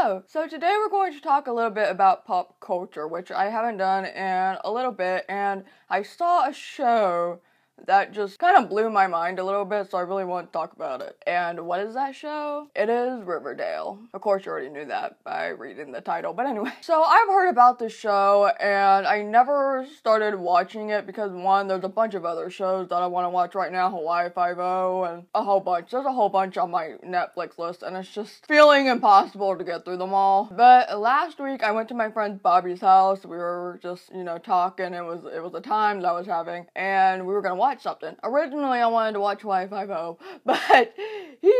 Hello! So today we're going to talk a little bit about pop culture, which I haven't done in a little bit, and I saw a show that just kind of blew my mind a little bit, so I really want to talk about it. And what is that show? It is Riverdale. Of course, you already knew that by reading the title, but anyway. So I've heard about this show, and I never started watching it because, one, there's a bunch of other shows that I want to watch right now, Hawaii Five-0, and a whole bunch. There's a whole bunch on my Netflix list, and it's just feeling impossible to get through them all. But last week, I went to my friend Bobby's house. We were just, talking. It was a time that I was having, and we were gonna watch something. Originally, I wanted to watch Hawaii Five-0, but he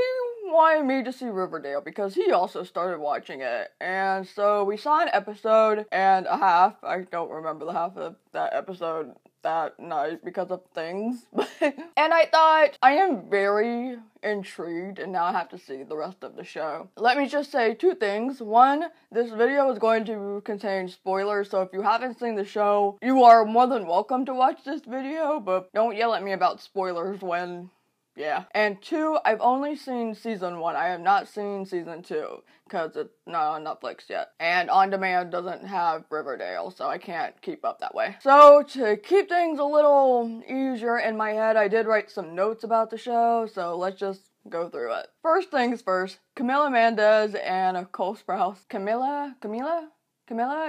wanted me to see Riverdale because he also started watching it. And so we saw an episode and a half. I don't remember the half of that episode that night because of things. And I thought, I am very intrigued, and now I have to see the rest of the show. Let me just say two things. One, this video is going to contain spoilers, so if you haven't seen the show, you are more than welcome to watch this video, but don't yell at me about spoilers when... yeah. And two, I've only seen season 1. I have not seen season 2 because it's not on Netflix yet. And On Demand doesn't have Riverdale, so I can't keep up that way. So to keep things a little easier in my head, I did write some notes about the show, so let's just go through it. First things first, Camila Mendez and Cole Sprouse. Camila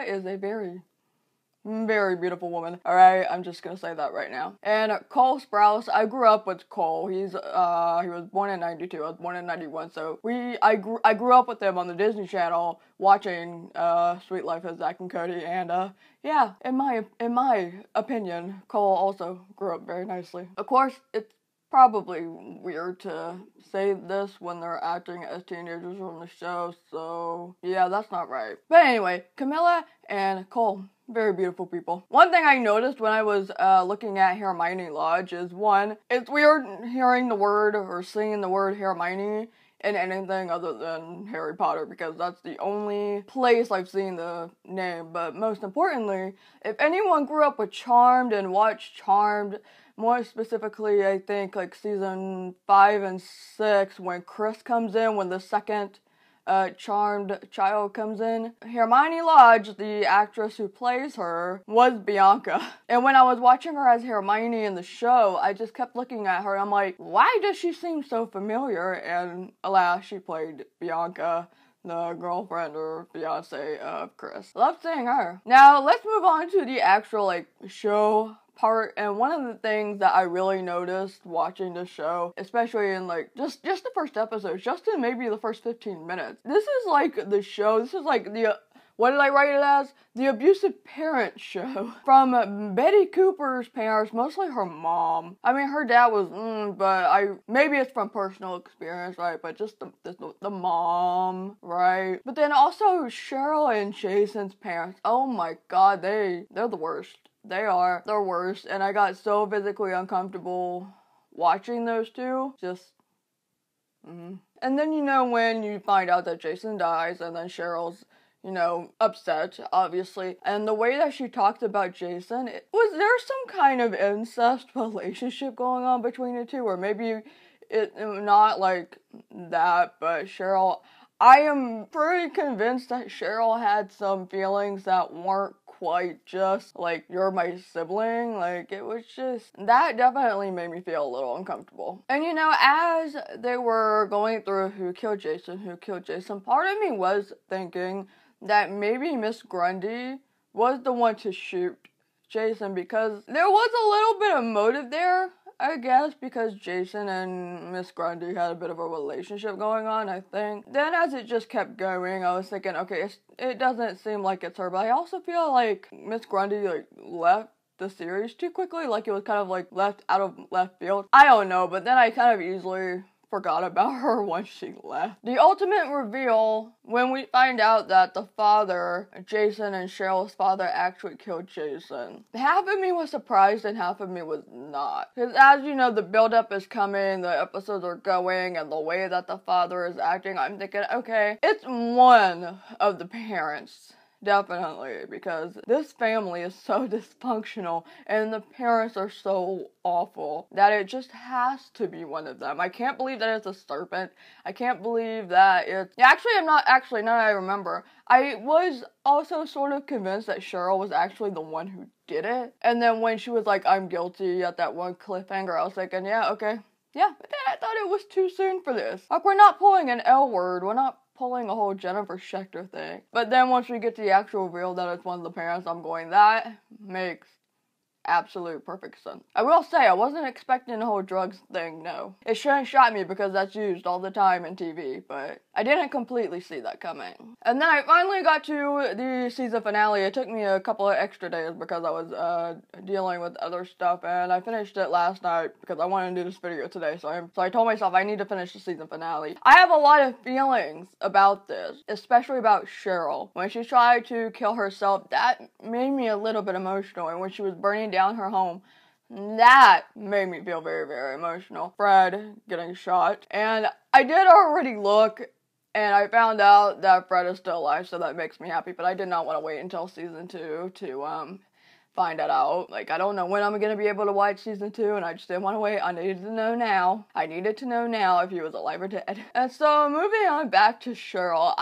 is a very beautiful woman. Alright, I'm just gonna say that right now. And Cole Sprouse, I grew up with Cole. He was born in 92. I was born in 91. So I grew up with him on the Disney Channel watching Sweet Life of Zack and Cody, and yeah, in my opinion, Cole also grew up very nicely. Of course, it's probably weird to say this when they're acting as teenagers on the show, so yeah, that's not right. But anyway, Camila and Cole, very beautiful people. One thing I noticed when I was looking at Hermione Lodge is, one, it's weird hearing the word or seeing the word Hermione in anything other than Harry Potter, because that's the only place I've seen the name. But most importantly, if anyone grew up with Charmed and watched Charmed, more specifically, I think, like, season 5 and 6, when Chris comes in, when the second Charmed child comes in, Hermione Lodge, the actress who plays her, was Bianca. And when I was watching her as Hermione in the show, I just kept looking at her, and I'm like, why does she seem so familiar? And alas, she played Bianca, the girlfriend or fiance of Chris. Love seeing her. Now, let's move on to the actual, show part. And one of the things that I really noticed watching this show, especially in just the first episode, just in maybe the first 15 minutes, this is the show, this is the, what did I write it as? The abusive parent show. From Betty Cooper's parents, mostly her mom. I mean, her dad was, but maybe it's from personal experience, right? But just the mom, right? But then also Cheryl and Jason's parents. Oh my God, they're the worst. They're worst, and I got so physically uncomfortable watching those two. And then, when you find out that Jason dies, and then Cheryl's, upset, obviously, and the way that she talked about Jason, was there some kind of incest relationship going on between the two, or maybe it not like that, but Cheryl, I am pretty convinced that Cheryl had some feelings that weren't quite just you're my sibling. It was just, that definitely made me feel a little uncomfortable. And as they were going through who killed Jason, part of me was thinking that maybe Miss Grundy was the one to shoot Jason, because there was a little bit of motive there, I guess, because Jason and Miss Grundy had a bit of a relationship going on, I think. Then as it just kept going, I was thinking, okay, it doesn't seem like it's her, but I also feel like Miss Grundy, left the series too quickly, it was kind of, left out of left field. I don't know, but then I kind of easily forgot about her once she left. The ultimate reveal, when we find out that the father, Jason and Cheryl's father, actually killed Jason. Half of me was surprised and half of me was not. Because as you know, the build-up is coming, the episodes are going, and the way that the father is acting, I'm thinking, okay, it's one of the parents Definitely, because this family is so dysfunctional and the parents are so awful that it just has to be one of them. I can't believe that it's a serpent. I can't believe that it's... Actually, I'm not... Actually, now that I remember, I was also sort of convinced that Cheryl was actually the one who did it. And then when she was like, I'm guilty at that one cliffhanger, I was thinking, yeah, okay. Yeah, but then I thought it was too soon for this. Like, we're not pulling an L word. We're not pulling a whole Jennifer Schechter thing. But then once we get to the actual reveal that it's one of the parents, I'm going, that makes absolute perfect sense. I will say, I wasn't expecting the whole drugs thing, no. It shouldn't shock me because that's used all the time in TV, but I didn't completely see that coming. And then I finally got to the season finale. It took me a couple of extra days because I was dealing with other stuff, and I finished it last night because I wanted to do this video today, so I told myself I need to finish the season finale. I have a lot of feelings about this, especially about Cheryl. When she tried to kill herself, that made me a little bit emotional, and when she was burning down her home, that made me feel very, very emotional. Fred getting shot, and I did already look, and I found out that Fred is still alive, so that makes me happy, but I did not want to wait until season 2 to find that out. Like, I don't know when I'm gonna be able to watch season 2, and I just didn't want to wait. I needed to know now. I needed to know now if he was alive or dead. And so, moving on back to Cheryl,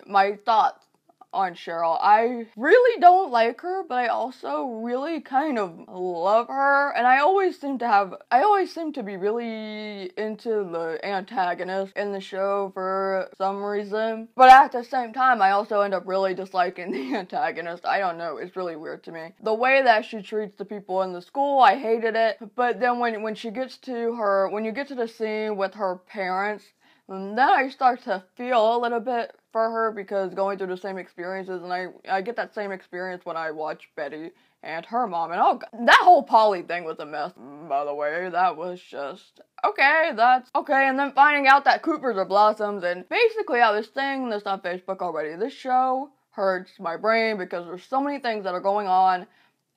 my thoughts on Cheryl. I really don't like her, but I also really kind of love her, and I always seem to be really into the antagonist in the show for some reason, but at the same time, I also end up really disliking the antagonist. I don't know, it's really weird to me. The way that she treats the people in the school, I hated it, but then when you get to the scene with her parents, and then I start to feel a little bit for her because going through the same experiences, and I get that same experience when I watch Betty and her mom, and oh, that whole Polly thing was a mess, by the way. That was just, okay, that's okay. And then finding out that Cooper's are Blossoms, and basically I was saying this on Facebook already, this show hurts my brain because there's so many things that are going on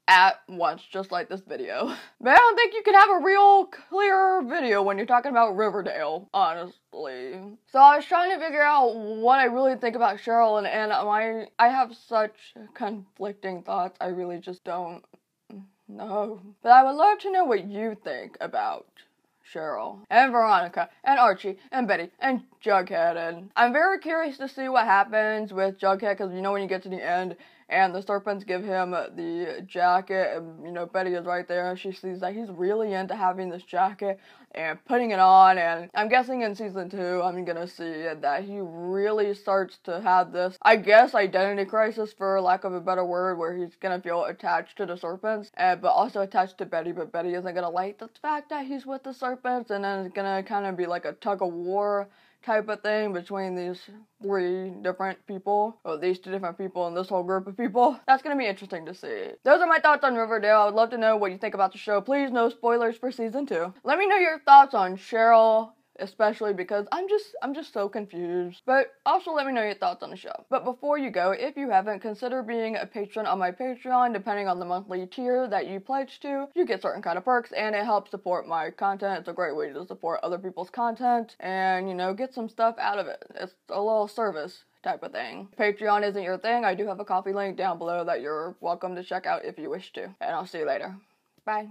at once, just like this video. But I don't think you can have a real clear video when you're talking about Riverdale, honestly. So I was trying to figure out what I really think about Cheryl, and I have such conflicting thoughts, I really just don't know. But I would love to know what you think about Cheryl, and Veronica, and Archie, and Betty, and Jughead, and I'm very curious to see what happens with Jughead, because you know when you get to the end, and the serpents give him the jacket, and you know, Betty is right there, and she sees that he's really into having this jacket, and putting it on, and I'm guessing in season 2, I'm gonna see that he really starts to have this, I guess, identity crisis, for lack of a better word, where he's gonna feel attached to the serpents, but also attached to Betty, but Betty isn't gonna like the fact that he's with the serpents, and then it's gonna kind of be like a tug-of-war type of thing between these 3 different people, or these 2 different people and this whole group of people. That's gonna be interesting to see. Those are my thoughts on Riverdale. I would love to know what you think about the show. Please, no spoilers for season 2. Let me know your thoughts on Cheryl, especially because I'm just so confused. But also let me know your thoughts on the show. But before you go, if you haven't, consider being a patron on my Patreon. Depending on the monthly tier that you pledge to, you get certain kind of perks, and it helps support my content. It's a great way to support other people's content and, you know, get some stuff out of it. It's a little service type of thing. If Patreon isn't your thing, I do have a coffee link down below that you're welcome to check out if you wish to. And I'll see you later. Bye.